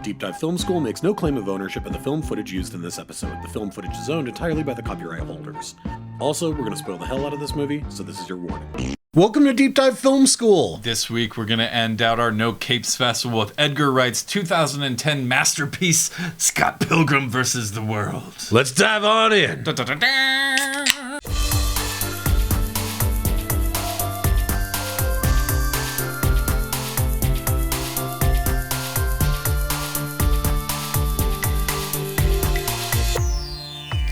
Deep Dive Film School makes no claim of ownership of the film footage used in this episode. The film footage is owned entirely by the copyright holders. Also, we're going to spoil the hell out of this movie, so this is your warning. Welcome to Deep Dive Film School! This week, we're going to end out our No Capes Festival with Edgar Wright's 2010 masterpiece, Scott Pilgrim vs. the World. Let's dive on in! Da, da, da, da.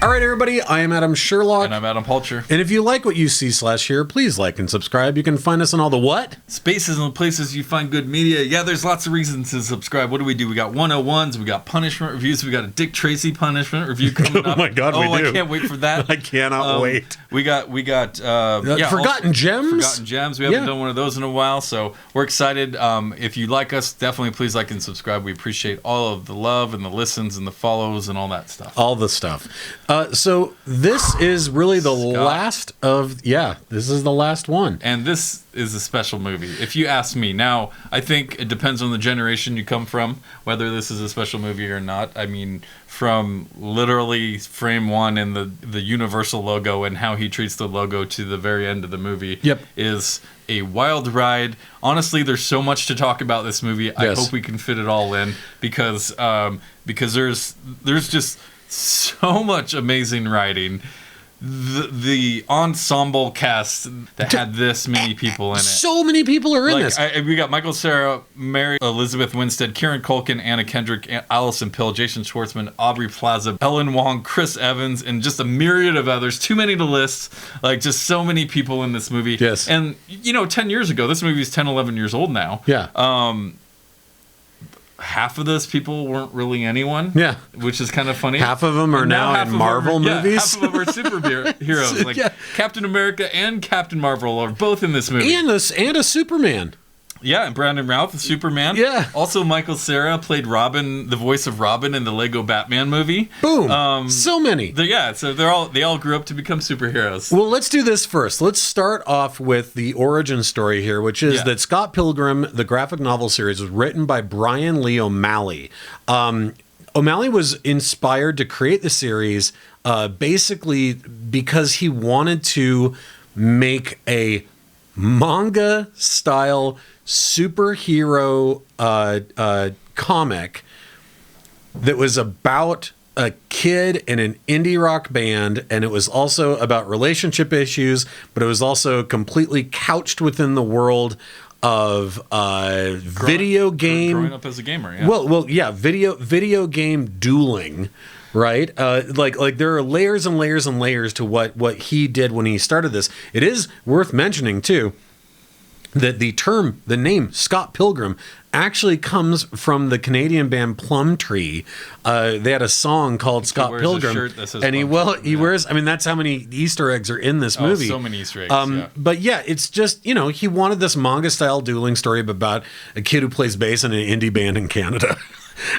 All right, everybody, I am Adam Sherlock. And I'm Adam Palcher. And if you like what you see/hear, please like and subscribe. You can find us on all the what? Spaces and places you find good media. Yeah, there's lots of reasons to subscribe. What do? We got 101s, we got punishment reviews, we got a Dick Tracy punishment review coming up. Oh my God, we do. I can't wait for that. I cannot wait. We got Forgotten Gems? Forgotten Gems. We haven't done one of those in a while, so we're excited. If you like us, definitely please like and subscribe. We appreciate all of the love and the listens and the follows and all that stuff. All the stuff. So this is really the last of, this is the last one. And this is a special movie, if you ask me. Now, I think it depends on the generation you come from, whether this is a special movie or not. I mean, from literally frame one and the Universal logo and how he treats the logo to the very end of the movie is a wild ride. Honestly, there's so much to talk about this movie. Yes. I hope we can fit it all in because there's just so much amazing writing. The ensemble cast that had this many people in it. So many people are in this. We got Michael Cera, Mary Elizabeth Winstead, Kieran Culkin, Anna Kendrick, Allison Pill, Jason Schwartzman, Aubrey Plaza, Ellen Wong, Chris Evans, and just a myriad of others. Too many to list. Just so many people in this movie. Yes. And, 10 years ago, this movie is 10, 11 years old now. Yeah. Half of those people weren't really anyone. Yeah. Which is kind of funny. Half of them are now in Marvel movies. Half of them are superheroes. Captain America and Captain Marvel are both in this movie. And a Superman. Yeah, and Brandon Routh, Superman. Yeah. Also, Michael Cera played Robin, the voice of Robin in the Lego Batman movie. Boom. So many. So they all grew up to become superheroes. Well, let's do this first. Let's start off with the origin story here, which is that Scott Pilgrim, the graphic novel series, was written by Brian Lee O'Malley. O'Malley was inspired to create the series basically because he wanted to make a manga-style superhero comic that was about a kid in an indie rock band, and it was also about relationship issues, but it was also completely couched within the world of video game. Growing up as a gamer, yeah. Well, video game dueling. Right? Like there are layers and layers and layers to what he did when he started this. It is worth mentioning, too, that the name Scott Pilgrim actually comes from the Canadian band Plumtree. They had a song called Scott Pilgrim. And he wears, that's how many Easter eggs are in this movie. So many Easter eggs, But it's just, he wanted this manga-style dueling story about a kid who plays bass in an indie band in Canada.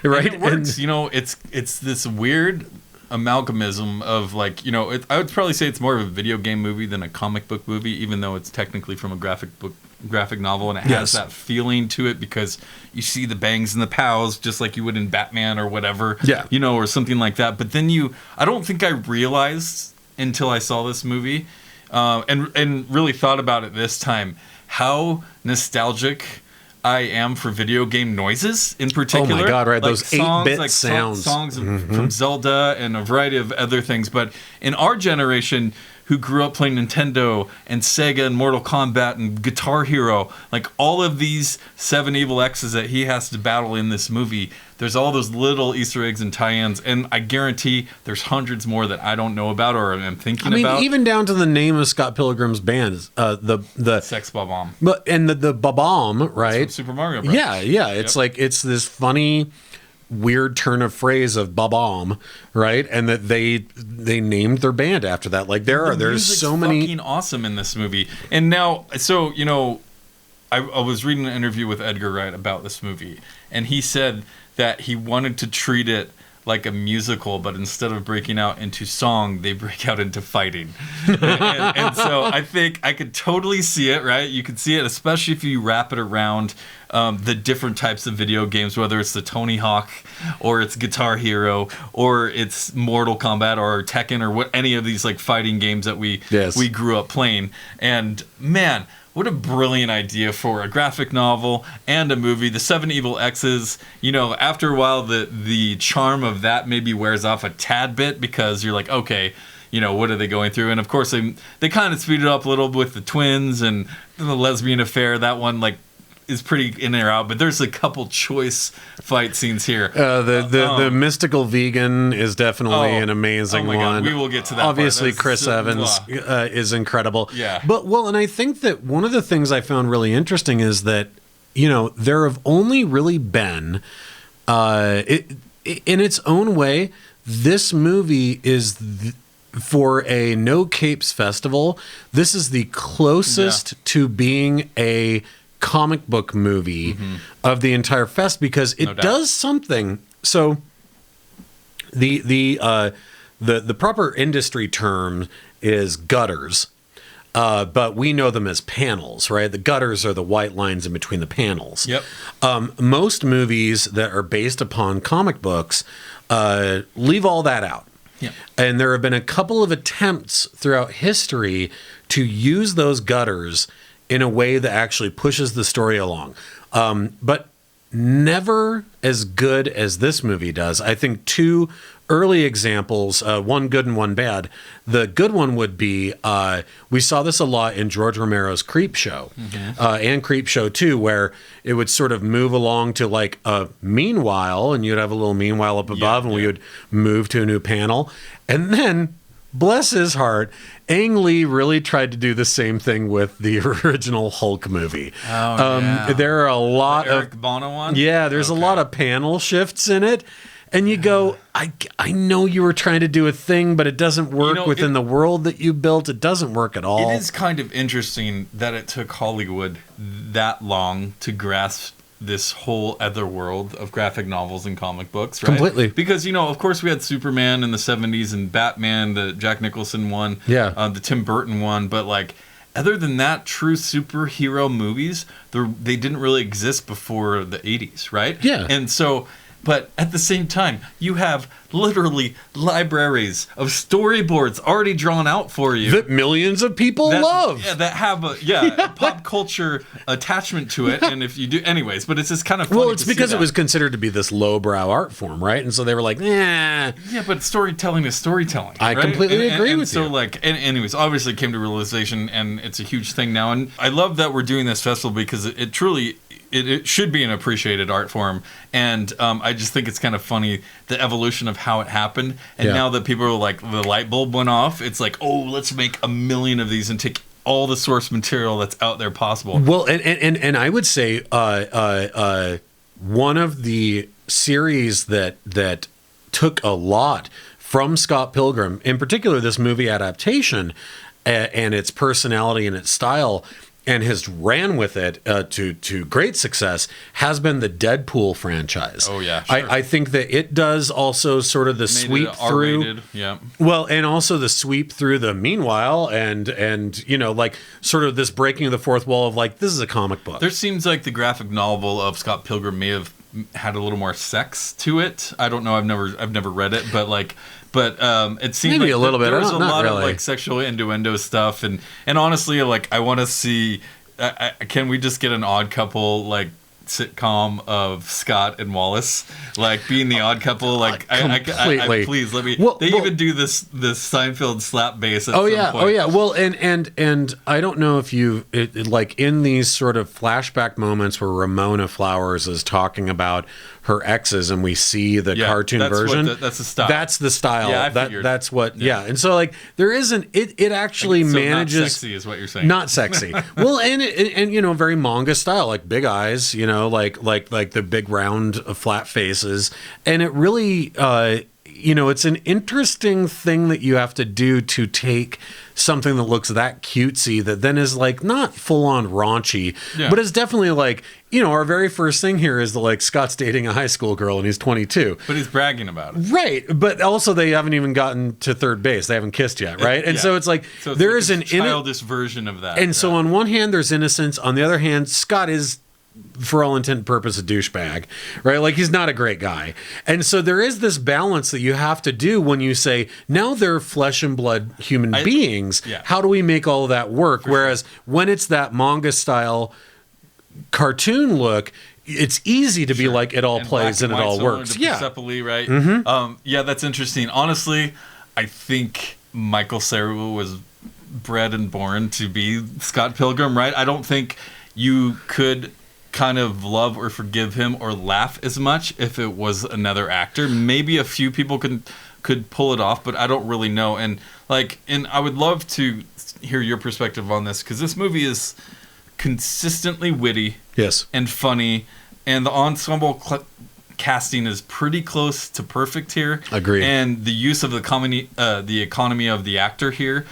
Right, and it works. It's this weird amalgamism of I would probably say it's more of a video game movie than a comic book movie, even though it's technically from a graphic novel, and it has that feeling to it because you see the bangs and the pows just like you would in Batman or whatever, or something like that. But then I don't think I realized until I saw this movie and really thought about it this time how nostalgic I am for video game noises in particular. Oh my God, right. Those 8-bit sounds. Songs from Zelda and a variety of other things. But in our generation, who grew up playing Nintendo and Sega and Mortal Kombat and Guitar Hero, all of these 7 evil X's that he has to battle in this movie, there's all those little Easter eggs and tie-ins, and I guarantee there's hundreds more that I don't know about or am thinking about. Even down to the name of Scott Pilgrim's band, the Sex Bob-omb. But and the Bob-omb, right? It's from Super Mario Bros. Yeah. It's it's this funny, weird turn of phrase of Bob-omb, right? And that they named their band after that. There's so many fucking awesome in this movie. And now, I was reading an interview with Edgar Wright about this movie, and he said that he wanted to treat it like a musical, but instead of breaking out into song, they break out into fighting. And so I think I could totally see it, right? You could see it, especially if you wrap it around the different types of video games, whether it's the Tony Hawk or it's Guitar Hero or it's Mortal Kombat or Tekken or what any of these like fighting games that we grew up playing. And man, what a brilliant idea for a graphic novel and a movie. The Seven Evil X's, you know, after a while, the charm of that maybe wears off a tad bit because you're like, okay, you know, what are they going through? And of course, they kind of speed it up a little with the twins and the lesbian affair. That one, like, is pretty in or out, but there's a couple choice fight scenes here. The mystical vegan is definitely an amazing one. God, we will get to that. Obviously, Chris Evans is incredible. Yeah. And I think that one of the things I found really interesting is that, you know, there have only really been, in its own way, this movie is for a no capes festival. This is the closest to being a comic book movie of the entire fest because it does something. So the proper industry term is gutters, but we know them as panels, right? The gutters are the white lines in between the panels. Yep. Most movies that are based upon comic books leave all that out. Yeah. And there have been a couple of attempts throughout history to use those gutters in a way that actually pushes the story along. But never as good as this movie does. I think two early examples, one good and one bad. The good one would be, we saw this a lot in George Romero's Creep Show, and Creep Show 2, where it would sort of move along to like a meanwhile, and you'd have a little meanwhile up above, and we would move to a new panel. And then, bless his heart, Ang Lee really tried to do the same thing with the original Hulk movie. There are a lot of Eric Bana one? Yeah, there's a lot of panel shifts in it. And you go, I know you were trying to do a thing, but it doesn't work within the world that you built. It doesn't work at all. It is kind of interesting that it took Hollywood that long to grasp this whole other world of graphic novels and comic books, right? Completely. Because, you know, of course we had Superman in the 70s and Batman, the Jack Nicholson one, the Tim Burton one, but like, other than that, true superhero movies, they didn't really exist before the 80s, right? Yeah. And so, but at the same time, you have literally libraries of storyboards already drawn out for you that millions of people love. Yeah, that have a pop culture attachment to it. And if you do, anyways, but it's just kind of funny. Well, it's because it was considered to be this lowbrow art form, right? And so they were like, nah. Yeah, but storytelling is storytelling. I completely agree with you. So, like, anyways, obviously it came to realization, and it's a huge thing now. And I love that we're doing this festival because it truly. It should be an appreciated art form, and I just think it's kind of funny the evolution of how it happened. And now that people are like, the light bulb went off, it's like, oh, let's make 1 million of these and take all the source material that's out there possible. Well, and I would say one of the series that took a lot from Scott Pilgrim, in particular this movie adaptation, and its personality and its style, and has ran with it to great success, has been the Deadpool franchise. Oh, yeah, sure. I think that it does also sort of the sweep through... R-rated, yeah. Well, and also the sweep through the meanwhile, and you know, like, sort of this breaking of the fourth wall of, like, this is a comic book. There seems like the graphic novel of Scott Pilgrim may have had a little more sex to it. I don't know, I've never read it, but like... But it seemed maybe like a little bit. There was a lot really. of like sexual innuendo stuff, and honestly, like I want to see. Can we just get an Odd Couple like sitcom of Scott and Wallace, like being the odd couple? Like, completely. Please let me. Well, even do this Seinfeld slap bass. At some point. Oh yeah. Well, and I don't know if you like in these sort of flashback moments where Ramona Flowers is talking about her exes, and we see the cartoon version. That's the style. That's the style. Yeah, I figured. That's what. Yeah. And so like there isn't. It actually manages. Not sexy is what you're saying. Not sexy. Well, and you know, very manga style, like big eyes. You know, like the big round flat faces, and it really. it's an interesting thing that you have to do to take something that looks that cutesy that then is like not full on raunchy, but is definitely like, our very first thing here is that like Scott's dating a high school girl and he's 22. But he's bragging about it. Right. But also they haven't even gotten to third base. They haven't kissed yet. Right. And so it's like, there is an childish version of that. And so on one hand, there's innocence. On the other hand, Scott is, for all intent and purpose, a douchebag, right? Like, he's not a great guy. And so there is this balance that you have to do when you say, now they're flesh and blood human beings. Yeah. How do we make all of that work? Whereas when it's that manga style cartoon look, it's easy to be like, it all plays and it all works. Yeah. Right? Mm-hmm. That's interesting. Honestly, I think Michael Cera was bred and born to be Scott Pilgrim, right? I don't think you could kind of love or forgive him or laugh as much if it was another actor. Maybe a few people could pull it off, but I don't really know. And I would love to hear your perspective on this, because this movie is consistently witty, and funny, and the ensemble casting is pretty close to perfect here. Agreed. And the use of the economy of the actor here,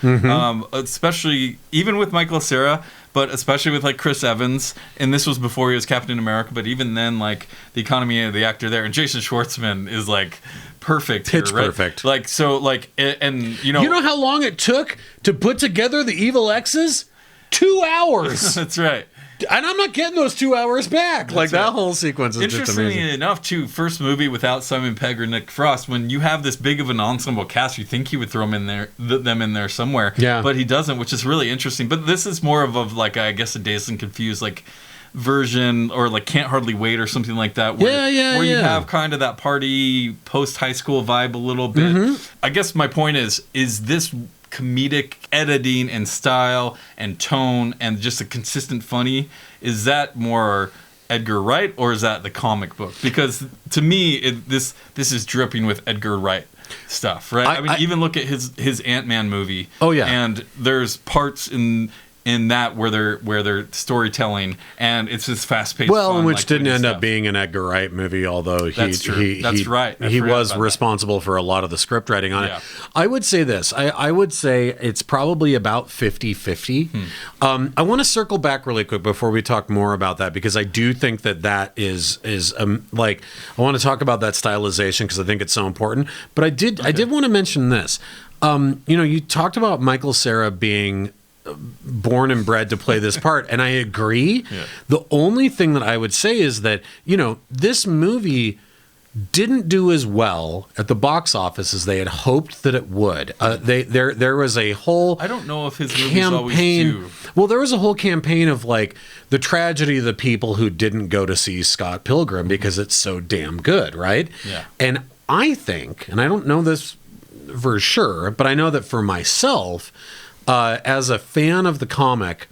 especially even with Michael Cera, but especially with like Chris Evans, and this was before he was Captain America, but even then, like, the economy of the actor there, and Jason Schwartzman is like perfect, pitch here, right? perfect. Like, so, like, and you know how long it took to put together the Evil X's? 2 hours. That's right. And I'm not getting those 2 hours back. That's that whole sequence is just amazing. Interestingly enough, too, first movie without Simon Pegg or Nick Frost, when you have this big of an ensemble cast, you think he would throw them in there somewhere. Yeah. But he doesn't, which is really interesting. But this is more of like, I guess, a Dazed and Confused, like, version, or like Can't Hardly Wait or something like that, where you have kind of that party post-high school vibe a little bit. I guess my point is this comedic editing and style and tone and just a consistent funny, is that more Edgar Wright or is that the comic book? Because to me, this is dripping with Edgar Wright stuff, right? I mean, even look at his Ant-Man movie. Oh yeah, and there's parts in that where they're storytelling, and it's this fast-paced. Well, fun, which like, didn't end stuff. up being an Edgar Wright movie, although That's right. He was responsible for a lot of the script writing on it. I would say this. I would say it's probably about 50-50. I want to circle back really quick before we talk more about that, because I do think that is like, I want to talk about that stylization because I think it's so important. But I did want to mention this. You talked about Michael Cera being born and bred to play this part, and I agree. The only thing that I would say is that this movie didn't do as well at the box office as they had hoped that it would. There was a whole I don't know if his movies always do. Well, there was a whole campaign of like the tragedy of the people who didn't go to see Scott Pilgrim because it's so damn good, right? Yeah. And I think, and I don't know this for sure, but I know that for myself, as a fan of the comic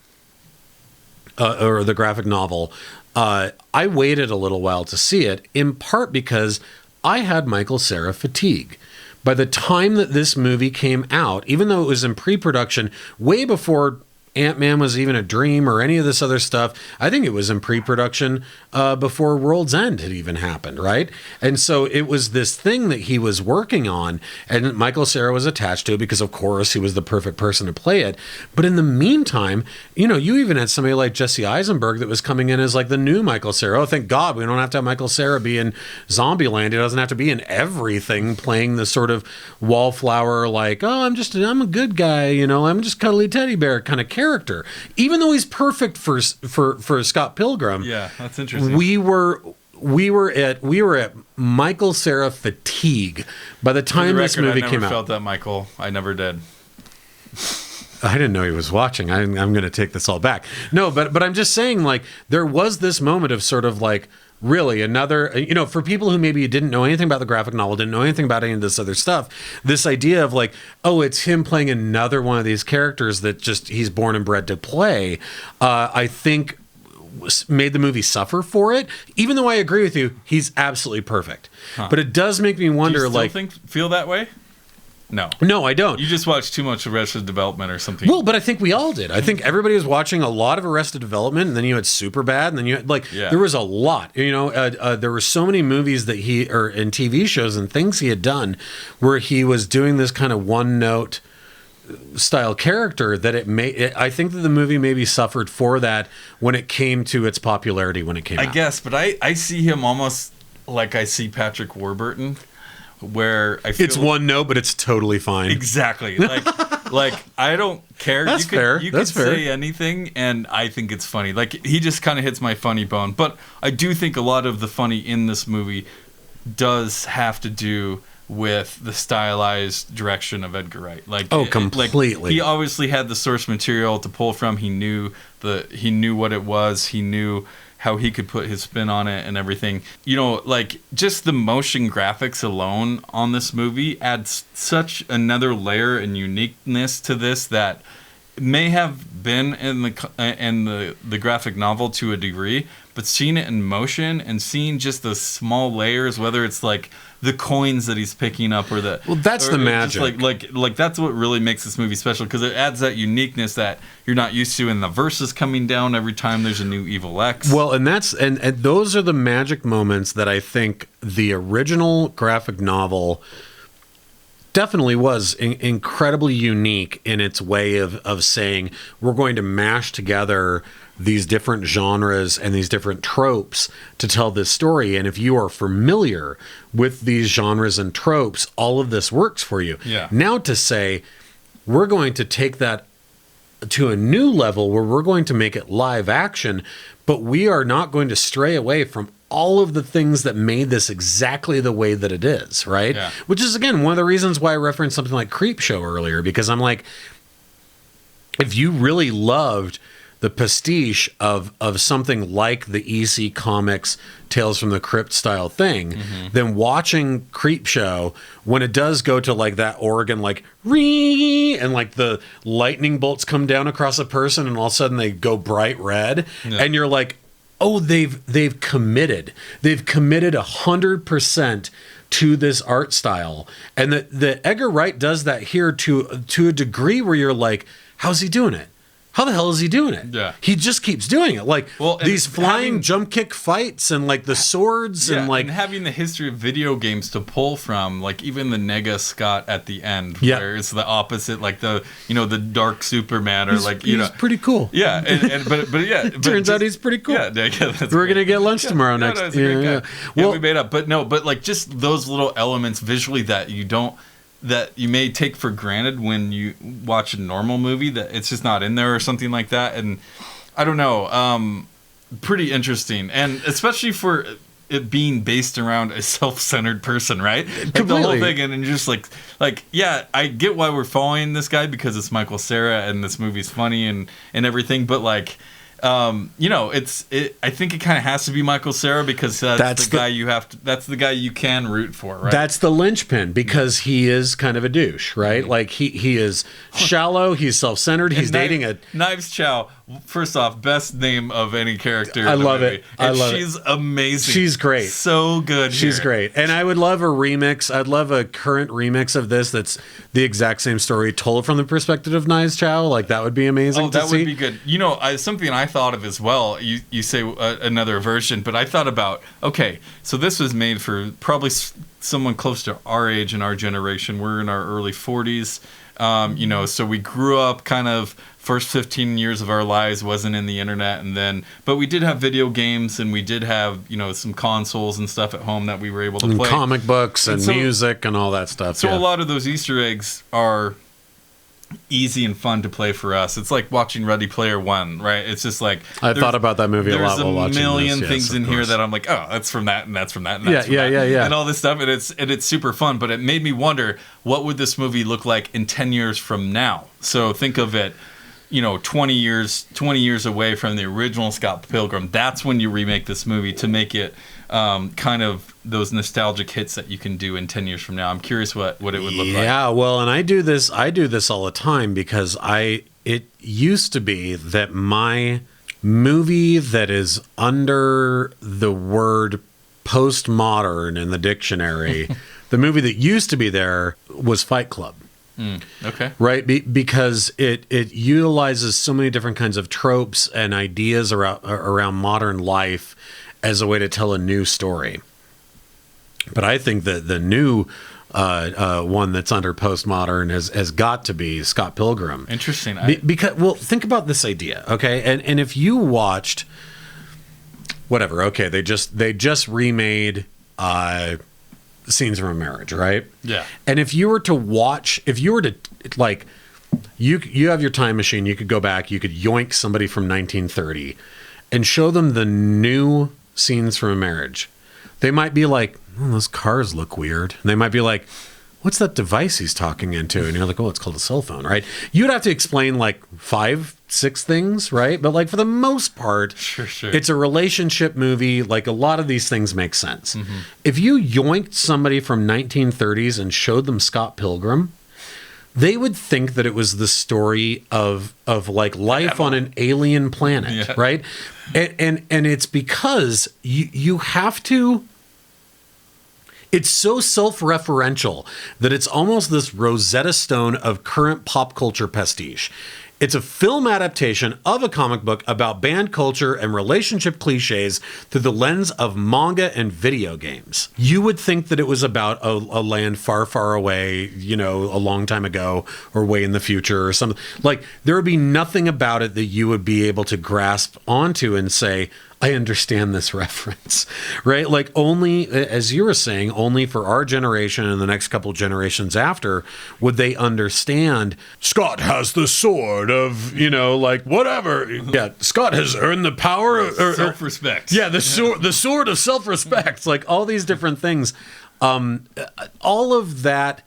or the graphic novel, I waited a little while to see it, in part because I had Michael Cera fatigue. By the time that this movie came out, even though it was in pre-production, way before Ant-Man was even a dream or any of this other stuff, I think it was in pre-production before World's End had even happened, right? And so it was this thing that he was working on, and Michael Cera was attached to it because, of course, he was the perfect person to play it. But in the meantime, you even had somebody like Jesse Eisenberg that was coming in as like the new Michael Cera. Oh, thank God we don't have to have Michael Cera be in Zombieland. He doesn't have to be in everything, playing the sort of wallflower, like, oh, I'm a good guy, I'm just cuddly teddy bear kind of character. Even though he's perfect for Scott Pilgrim. Yeah, that's interesting. We were at Michael Cera fatigue by the time this movie came out. I never felt that, Michael. I never did. I didn't know he was watching. I'm going to take this all back. No, but I'm just saying, like, there was this moment of sort of like, really another, for people who maybe didn't know anything about the graphic novel, didn't know anything about any of this other stuff, this idea of like, oh, it's him playing another one of these characters that just he's born and bred to play, I think made the movie suffer for it. Even though I agree with you, he's absolutely perfect. But it does make me wonder, do you still feel that way? No, I don't. You just watched too much Arrested Development or something. Well, but I think we all did. I think everybody was watching a lot of Arrested Development, and then you had Superbad, and then you had, there was a lot. There were so many movies that and TV shows and things he had done where he was doing this kind of one-note style character that I think that the movie maybe suffered for that when it came to its popularity when it came out. I guess, but I see him almost like I see Patrick Warburton, where I feel it's one note, but it's totally fine. Exactly. Like I don't care. That's fair. You That's could fair. say anything, and I think it's funny. Like he just kind of hits my funny bone. But I do think a lot of the funny in this movie does have to do with the stylized direction of Edgar Wright. Completely. He obviously had the source material to pull from. He knew what it was. He knew how he could put his spin on it and everything. Just the motion graphics alone on this movie adds such another layer and uniqueness to this that may have been in the graphic novel to a degree, but seeing it in motion and seeing just the small layers, whether it's like the coins that he's picking up or the that's the magic. Like that's what really makes this movie special, because it adds that uniqueness that you're not used to in the verses coming down every time there's a new Evil X. Well, and those are the magic moments that I think the original graphic novel definitely was incredibly unique in its way of saying, we're going to mash together these different genres and these different tropes to tell this story. And if you are familiar with these genres and tropes, all of this works for you. Yeah. Now to say, we're going to take that to a new level where we're going to make it live action, but we are not going to stray away from all of the things that made this exactly the way that it is, right? Yeah. Which is, again, one of the reasons why I referenced something like Creepshow earlier, because I'm like, if you really loved the pastiche of something like the EC Comics Tales from the Crypt style thing, then watching Creepshow, when it does go to like that organ, like ree, and like the lightning bolts come down across a person and all of a sudden they go bright red, and you're like, oh, they've committed 100% to this art style. And the Edgar Wright does that here to a degree where you're like, how's he doing it? How the hell is he doing it? Yeah. He just keeps doing it. Like, these flying jump kick fights and like the swords and like... and having the history of video games to pull from, like even the Nega Scott at the end, where it's the opposite, like the Dark Superman, or he's pretty cool. Yeah, but yeah. Turns out he's pretty cool. Yeah, we're going to get lunch tomorrow next. No, yeah, we made up. But like just those little elements visually that you may take for granted when you watch a normal movie, that it's just not in there or something like that. And I don't know, pretty interesting. And especially for it being based around a self-centered person, right? Like the whole thing. And just like, yeah, I get why we're following this guy because it's Michael Cera and this movie's funny and everything. But like, I think it kind of has to be Michael Cera because that's the guy that's the guy you can root for, right? That's the linchpin, because he is kind of a douche, right? Like he is shallow, he's self-centered, he's dating a... Knives Chow, first off, best name of any character. I love movie. it. I love she's amazing. She's great. So good. She's great. And I would love a remix. I'd love a current remix of this that's the exact same story told from the perspective of Knives Chow. Like, that would be amazing to see. Oh, that would be good. Something I thought of as well, you say another version, but I thought about, okay, so this was made for probably someone close to our age and our generation. We're in our early 40s. So we grew up kind of first 15 years of our lives wasn't in the internet, but we did have video games and we did have, some consoles and stuff at home that we were able to play. And comic books and music and all that stuff. So a lot of those Easter eggs are easy and fun to play for us. It's like watching Ready Player One, right? It's just like I thought about that movie a lot while watching this. There's a million things in here that I'm like, oh, that's from that, and that's from that, and that's from that, and all this stuff, and it's super fun. But it made me wonder, what would this movie look like in 10 years from now? So think of it, 20 years away from the original Scott Pilgrim. That's when you remake this movie to make it kind of those nostalgic hits that you can do in 10 years from now. I'm curious what it would look like. Yeah, well, and I do this all the time because it used to be that my movie that is under the word postmodern in the dictionary, the movie that used to be there was Fight Club. Okay. Right, because it utilizes so many different kinds of tropes and ideas around modern life as a way to tell a new story. But I think that the new one that's under postmodern has got to be Scott Pilgrim. Interesting. Because think about this idea, okay? And if you watched whatever, okay, they just remade Scenes from a Marriage, right? Yeah. And if you were to like, you have your time machine, you could go back, you could yoink somebody from 1930 and show them the new Scenes from a Marriage. They might be like, oh, those cars look weird. And they might be like, what's that device he's talking into? And you're like, oh, it's called a cell phone, right? You'd have to explain like 5-6 things, right? But like for the most part, sure. It's a relationship movie. Like a lot of these things make sense. Mm-hmm. If you yoinked somebody from 1930s and showed them Scott Pilgrim, they would think that it was the story of like life on an alien planet, right? And it's because you have to. It's so self-referential that it's almost this Rosetta Stone of current pop culture pastiche. It's a film adaptation of a comic book about band culture and relationship cliches through the lens of manga and video games. You would think that it was about a land far, far away, a long time ago or way in the future or something. Like, there would be nothing about it that you would be able to grasp onto and say, I understand this reference, right? Like only, as you were saying, only for our generation and the next couple generations after would they understand Scott has the sword of, like whatever. Yeah, Scott has earned the power of self-respect. Yeah, the sword of self-respect. Like all these different things. All of that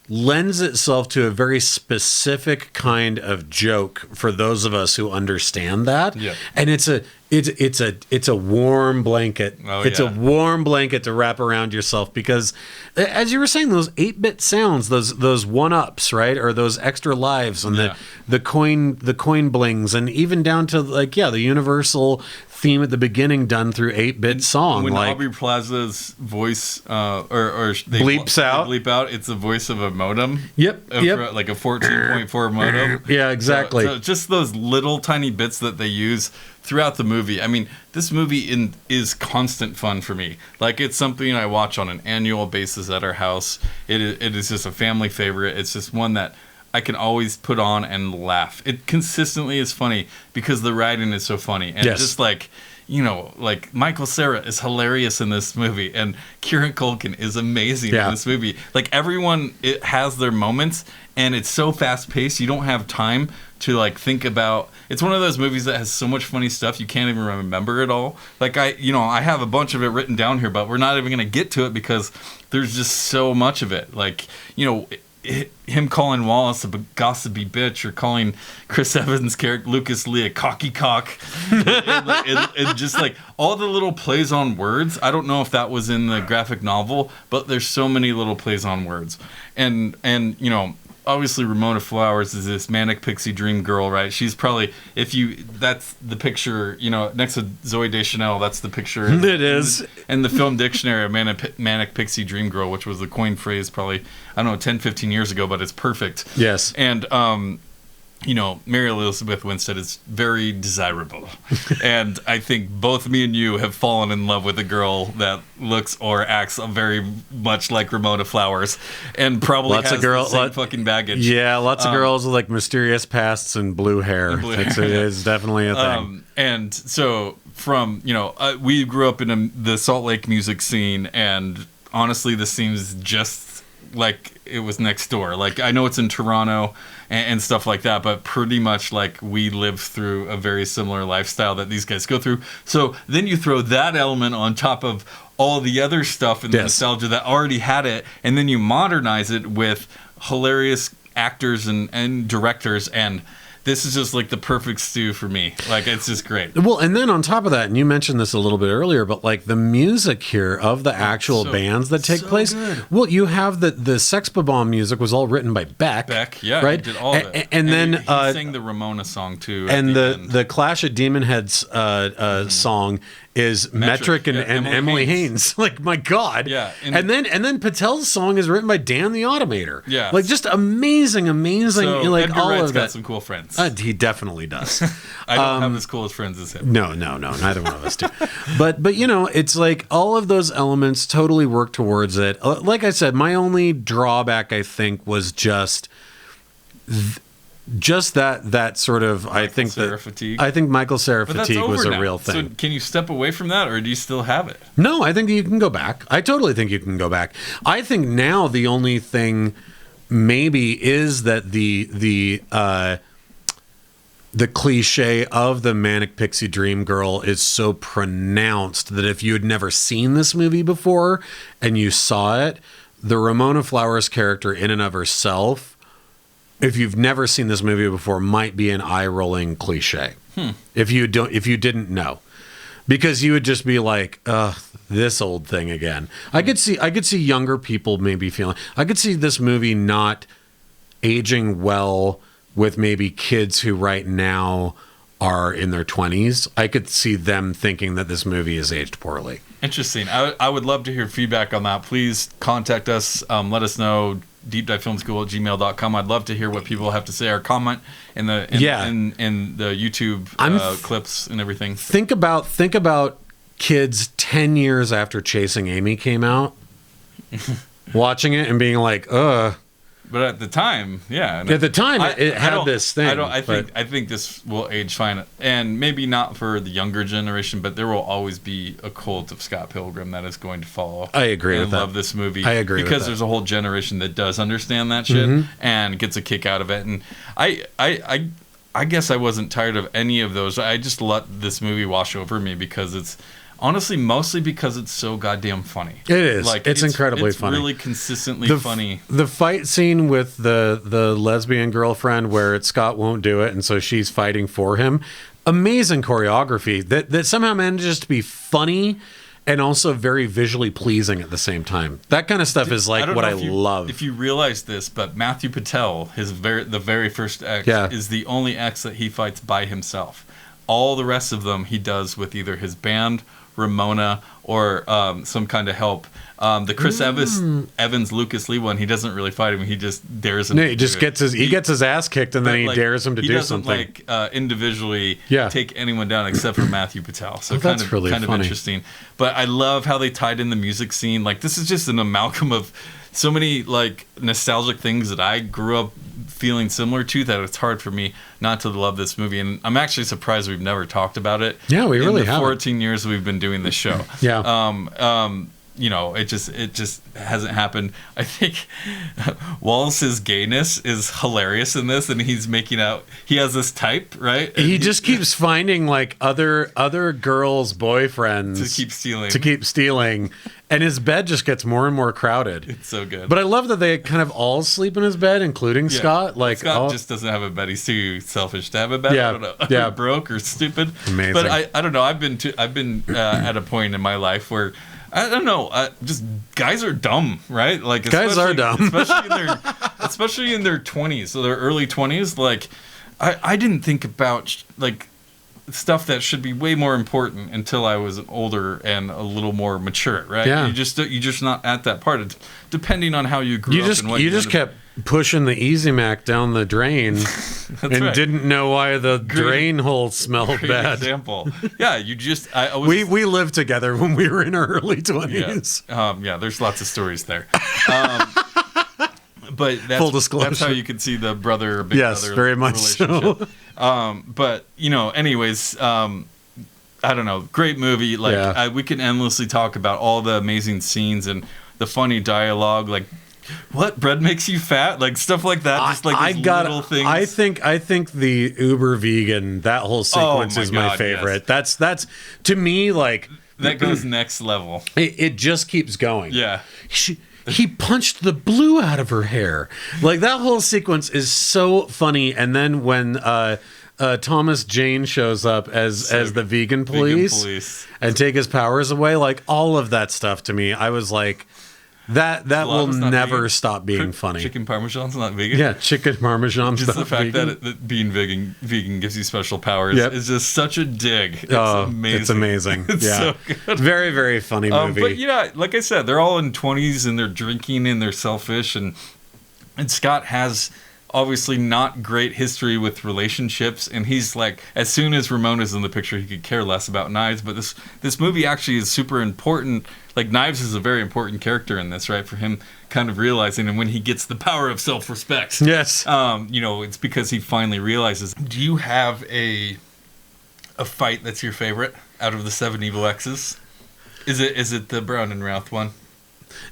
lends itself to a very specific kind of joke for those of us who understand that. Yeah. And it's a warm blanket. A warm blanket to wrap around yourself because, as you were saying, those 8-bit sounds, those one-ups, right, or those extra lives and the coin blings, and even down to the universal theme at the beginning done through 8-bit song. When Aubrey Plaza's voice or they bleeps out, it's the voice of a modem. Yep. Like a 14.4 modem. Yeah, exactly. So just those little tiny bits that they use throughout the movie. I mean, this movie is constant fun for me. Like, it's something I watch on an annual basis at our house. It is just a family favorite. It's just one that I can always put on and laugh. It consistently is funny because the writing is so funny. And just like Michael Cera is hilarious in this movie, and Kieran Culkin is amazing in this movie. Like, everyone, it has their moments, and it's so fast paced. You don't have time to think about. It's one of those movies that has so much funny stuff you can't even remember it all. Like, I have a bunch of it written down here, but we're not even going to get to it because there's just so much of it. Like, him calling Wallace a gossipy bitch, or calling Chris Evans' character Lucas Lee a cocky cock, and just all the little plays on words. I don't know if that was in the graphic novel, but there's so many little plays on words, and obviously Ramona Flowers is this manic pixie dream girl, right? She's probably, that's the picture, next to Zooey Deschanel, that's the picture. It is. In the film dictionary of manic pixie dream girl, which was the coined phrase probably, I don't know, 10, 15 years ago, but it's perfect. Yes. And, Mary Elizabeth Winstead is very desirable. And I think both me and you have fallen in love with a girl that looks or acts very much like Ramona Flowers, and probably has the same fucking baggage. Yeah, lots of girls with mysterious pasts and blue hair. It's definitely a thing. And so from, we grew up in the Salt Lake music scene, and honestly, this seems just like it was next door. Like, I know it's in Toronto and stuff like that, but pretty much we live through a very similar lifestyle that these guys go through. So then you throw that element on top of all the other stuff and the nostalgia that already had it, and then you modernize it with hilarious actors and directors, and this is just the perfect stew for me. It's just great. Well, and then on top of that, and you mentioned this a little bit earlier, but the music here of the actual bands that take place. Good. Well, you have the Sex Bomb music was all written by Beck. Yeah, right. He did all of it. And then he sang the Ramona song too. And the Clash at Demon Head's song is Metric and Emily Haynes. Like, my God. Yeah. And then Patel's song is written by Dan the Automator. Yeah. Like, just amazing. So like, Edgar all Wright's of that. got some cool friends. He definitely does. I don't have as cool as friends as him. No, neither one of us do. But it's like all of those elements totally work towards it. Like I said, my only drawback, I think, was just that sort of Fatigue. I think Michael Cera But that's fatigue was over a now. real thing. So can you step away from that, or do you still have it? No, I think you can go back. I totally think you can go back. I think now the only thing maybe is that the cliche of the manic pixie dream girl is so pronounced that if you had never seen this movie before and you saw it, the Ramona Flowers character in and of herself, if you've never seen this movie before, might be an eye-rolling cliche. If you didn't know, because you would just be like, "Ugh, this old thing again." I could see younger people maybe feeling. I could see this movie not aging well with maybe kids who right now are in their 20s. I could see them thinking that this movie is aged poorly. Interesting. I would love to hear feedback on that. Please contact us. Let us know. deepdivefilmschool@gmail.com. I'd love to hear what people have to say, or comment in the YouTube clips and everything. Think about kids 10 years after Chasing Amy came out, watching it and being like, ugh. But at the time, yeah. At the time, it had this thing. I think this will age fine, and maybe not for the younger generation, but there will always be a cult of Scott Pilgrim that is going to follow. I agree with that. And love this movie. I agree because with that. there's a whole generation that does understand that shit and gets a kick out of it. And I guess I wasn't tired of any of those. I just let this movie wash over me because it's. Honestly, mostly because it's so goddamn funny. It is. It's incredibly funny. It's really consistently funny. The fight scene with the lesbian girlfriend where Scott won't do it, and so she's fighting for him. Amazing choreography that somehow manages to be funny and also very visually pleasing at the same time. That kind of stuff is like what I love. If you realize this, but Matthew Patel, the very first X, is the only X that he fights by himself. All the rest of them he does with either his band, Ramona, or some kind of help. The Chris Evans Lucas Lee one, he doesn't really fight him. He just dares him. No, he just gets his ass kicked, and then he dares him to do something. He doesn't individually take anyone down except for Matthew Patel. So that's kind really of interesting. But I love how they tied in the music scene. Like, this is just an amalgam of so many like nostalgic things that I grew up feeling similar to, that it's hard for me not to love this movie. And I'm actually surprised we've never talked about it. Yeah, we really have. 14 years we've been doing this show. It just hasn't happened. I think Wallace's gayness is hilarious in this, and he's making out. He has this type, right? And he just keeps finding like other girls' boyfriends to keep stealing. And his bed just gets more and more crowded. It's so good. But I love that they kind of all sleep in his bed, including Scott. Like, Scott just doesn't have a bed. He's too selfish to have a bed. Yeah. I don't know. Yeah. Broke or stupid. Amazing. But I don't know. I've been at a point in my life where I don't know. Just guys are dumb, right? Like, guys are dumb, especially in their 20s, so their early 20s. Like, I didn't think about like stuff that should be way more important until I was older and a little more mature, right? Yeah. You're just not at that part. It's depending on how you grew up. You just kept pushing the Easy Mac down the drain and didn't know why the drain hole smelled bad. Example. Yeah, we lived together when we were in our early 20s. Yeah, there's lots of stories there. But full disclosure. That's how you can see the brother big brother very much relationship. So. But anyways, I don't know. Great movie. Like we can endlessly talk about all the amazing scenes and the funny dialogue. Like, what, bread makes you fat? Like stuff like that. Just like little things. I think the Uber vegan, that whole sequence is my favorite. Yes. That's to me like that goes next level. It just keeps going. Yeah. He punched the blue out of her hair. Like, that whole sequence is so funny. And then when Thomas Jane shows up as the vegan police and take his powers away, like, all of that stuff to me, I was like, That will Gelato's not never vegan. stop being funny. Chicken Parmesan's not vegan. Yeah, chicken Parmesan's Just not the fact vegan. that being vegan gives you special powers Yep. is just such a dig. It's It's amazing. It's yeah. so good. Very, very funny movie. But yeah, like I said, they're all in 20s and they're drinking and they're selfish, and Scott has obviously not great history with relationships, and he's like, as soon as Ramona's in the picture, he could care less about Knives. But this movie actually is super important. Like, Knives is a very important character in this, right? For him kind of realizing, and when he gets the power of self-respect. Yes. It's because he finally realizes. Do you have a fight that's your favorite out of the 7 Evil X's? Is it the Brown and Routh one?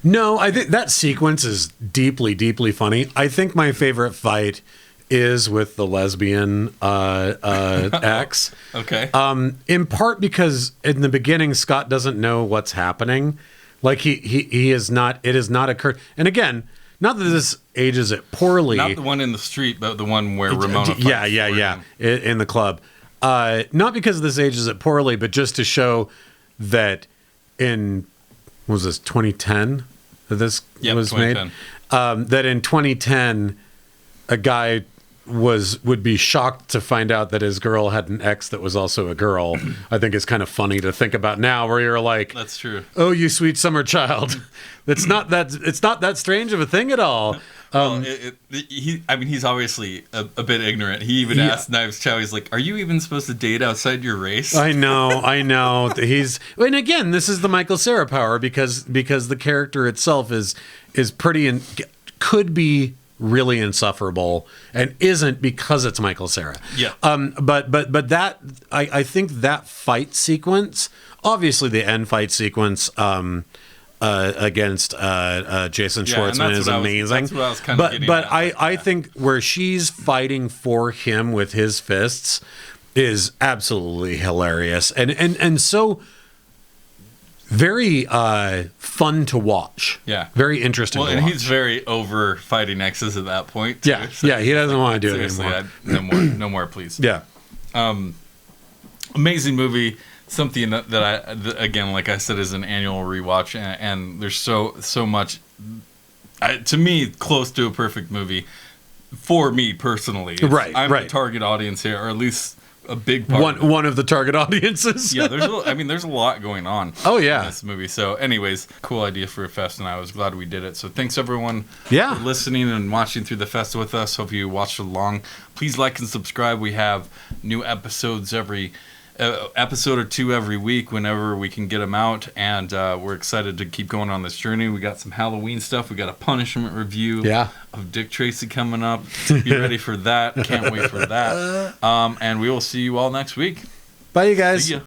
No, I think that sequence is deeply, deeply funny. I think my favorite fight is with the lesbian ex. Okay. In part because in the beginning, Scott doesn't know what's happening. Like he is not. It has not occurred. And again, not that this ages it poorly. Not the one in the street, but the one where Ramona fights Yeah. for him. In the club. Not because this ages it poorly, but just to show that in, what was this, 2010 that this was made? That in 2010, a guy would be shocked to find out that his girl had an ex that was also a girl. I think it's kind of funny to think about now, where you're like, That's true. "Oh, you sweet summer child." It's not that strange of a thing at all. He's obviously a bit ignorant. He even asked Knives Chow, he's like, "Are you even supposed to date outside your race?" I know. And again, this is the Michael Cera power because the character itself is pretty and could be really insufferable and isn't because it's Michael Cera. Yeah. But that I think that fight sequence, obviously the end fight sequence against Jason Schwartzman is amazing. That's what I was kind of getting but at. I think where she's fighting for him with his fists is absolutely hilarious and so very fun to watch. Yeah. Very interesting to watch. And he's very over fighting exes at that point, too. Yeah, he doesn't want to do it Seriously, anymore. no more, please. Yeah. Amazing movie. Something that again, like I said, is an annual rewatch, and there's so much, to me, close to a perfect movie for me personally. I'm the target audience here, or at least a big part. One of the target audiences. Yeah, there's a lot going on. Oh yeah, in this movie. So, anyways, cool idea for a fest, and I was glad we did it. So, thanks everyone for listening and watching through the fest with us. Hope you watched along. Please like and subscribe. We have new episodes every episode or two every week whenever we can get them out, and we're excited to keep going on this journey. We got some Halloween stuff. We got a punishment review of Dick Tracy coming up. Be ready for that. Can't wait for that. And we will see you all next week. Bye, you guys. See ya.